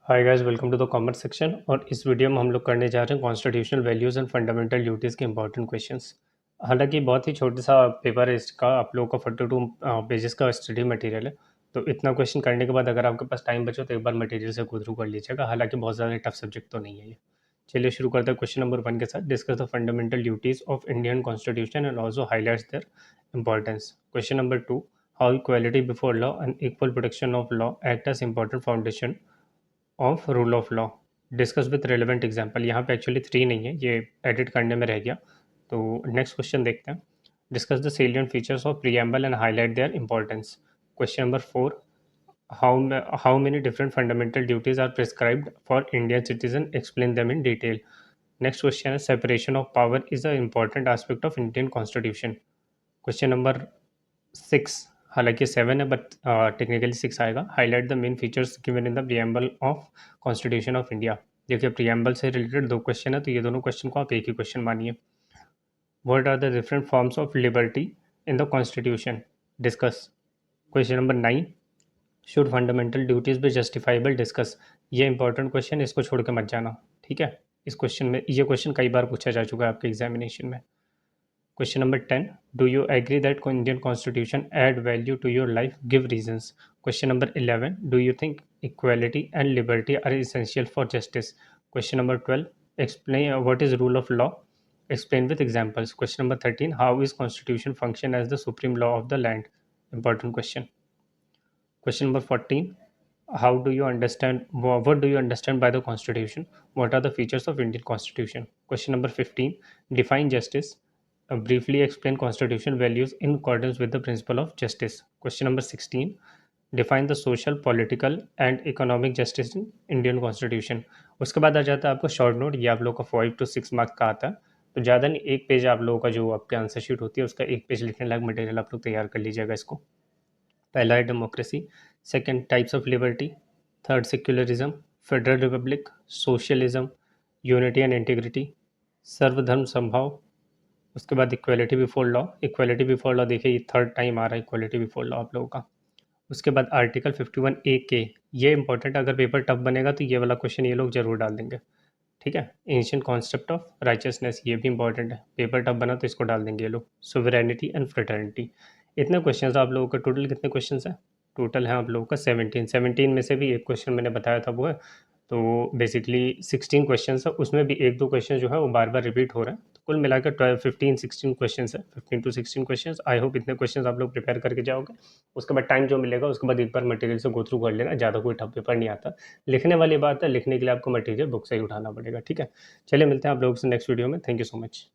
Hi guys, welcome to the commerce section. और इस video में हम लोग करने जा रहे हैं constitutional values and fundamental duties के इंपॉर्टेंट क्वेश्चंस। हालांकि बहुत ही छोटा सा पेपर है इसका, आप लोगों का 42 पेजेस का स्टडी मटेरियल है। तो इतना क्वेश्चन करने के बाद अगर आपके पास टाइम बचे तो एक बार मटेरियल से गो थ्रू कर लीजिएगा। हालांकि बहुत ज़्यादा टफ सब्जेक्ट तो नहीं है ये। चलिए शुरू करते हैं क्वेश्चन नंबर 1 के साथ। Discuss the fundamental duties of Indian constitution and also highlights their importance. Question number 2, how equality before law and equal protection of law act as important foundation of rule of law. Discuss with relevant example. यहाँ पे actually 3 नहीं है, ये edit करने में रह गया। तो नेक्स्ट क्वेश्चन देखते हैं। Discuss the salient features of preamble and highlight their importance. Question number 4, how many different fundamental duties are prescribed for Indian citizen, explain them in detail. Next question है, separation of power is a important aspect of Indian constitution. Question number 6, हालांकि 7 है but technically 6 आएगा। Highlight the main features given in the preamble of constitution of India. देखिए preamble से related 2 question है, तो ये दोनों क्वेश्चन को आप एक ही क्वेश्चन मानिए। What are the different forms of liberty in the constitution? Discuss. Question number 9, should fundamental duties be justifiable? Discuss. ये इंपॉर्टेंट क्वेश्चन, इसको छोड़ के मत जाना, ठीक है। इस क्वेश्चन में ये क्वेश्चन कई बार पूछा जा चुका है आपके एग्जामिनेशन में। Question number 10. Do you agree that Indian Constitution add value to your life? Give reasons. Question number 11. Do you think equality and liberty are essential for justice? Question number 12. Explain what is rule of law. Explain with examples. Question number 13. How is Constitution function as the supreme law of the land? Important question. Question number 14. How do you understand what do you understand by the Constitution? What are the features of Indian Constitution? Question number 15. Define justice. Briefly explain constitutional values in accordance with the principle of justice. Question number 16. Define the social, political and economic justice in Indian Constitution. उसके बाद आ जाता है आपका short note. ये आप लोग का 5 to 6 marks का आता है। तो ज़्यादा नहीं, एक पेज आप लोगों का जो आपके आंसर शीट होती है उसका एक पेज लिखने लायक मटेरियल आप लोग तैयार कर लीजिएगा इसको। पहला है democracy, second types of liberty, third secularism, federal Republic, socialism, unity and integrity, सर्वधर्म संभाव। उसके बाद equality before law. Equality before law देखिए ये थर्ड टाइम आ रहा है इक्वालिटी बिफोर लॉ आप लोगों का। उसके बाद आर्टिकल 51A के, ये इंपॉर्टेंट, अगर पेपर टफ बनेगा तो ये वाला क्वेश्चन ये लोग जरूर डाल देंगे, ठीक है। एंशिएंट कॉन्सेप्ट ऑफ राइचियसनेस, ये भी इंपॉर्टेंट है, पेपर टफ बना तो इसको डाल देंगे ये लोग। Sovereignty and fraternity. इतने क्वेश्चन आप लोगों का टोटल कितने क्वेश्चन है? टोटल है आप लोगों का 17 में से भी एक क्वेश्चन मैंने बताया था वो है, तो बेसिकली 16 क्वेश्चन है, उसमें भी एक दो क्वेश्चन जो है वो बार बार रिपीट हो रहे हैं। तो कुल मिलाकर 15-16 क्वेश्चन है, 15 to 16 क्वेश्चन। आई होप इतने क्वेश्चन आप लोग प्रिपेयर करके जाओगे। उसके बाद टाइम जो मिलेगा उसके बाद एक बार मटेरियल से गो थ्रू कर लेना, ज़्यादा कोई टफ पेपर नहीं आता। लिखने वाली बात है, लिखने के लिए आपको मटेरियल बुक से ही उठाना पड़ेगा, ठीक है। चलिए मिलते हैं आप लोगों से नेक्स्ट वीडियो में। Thank you so much.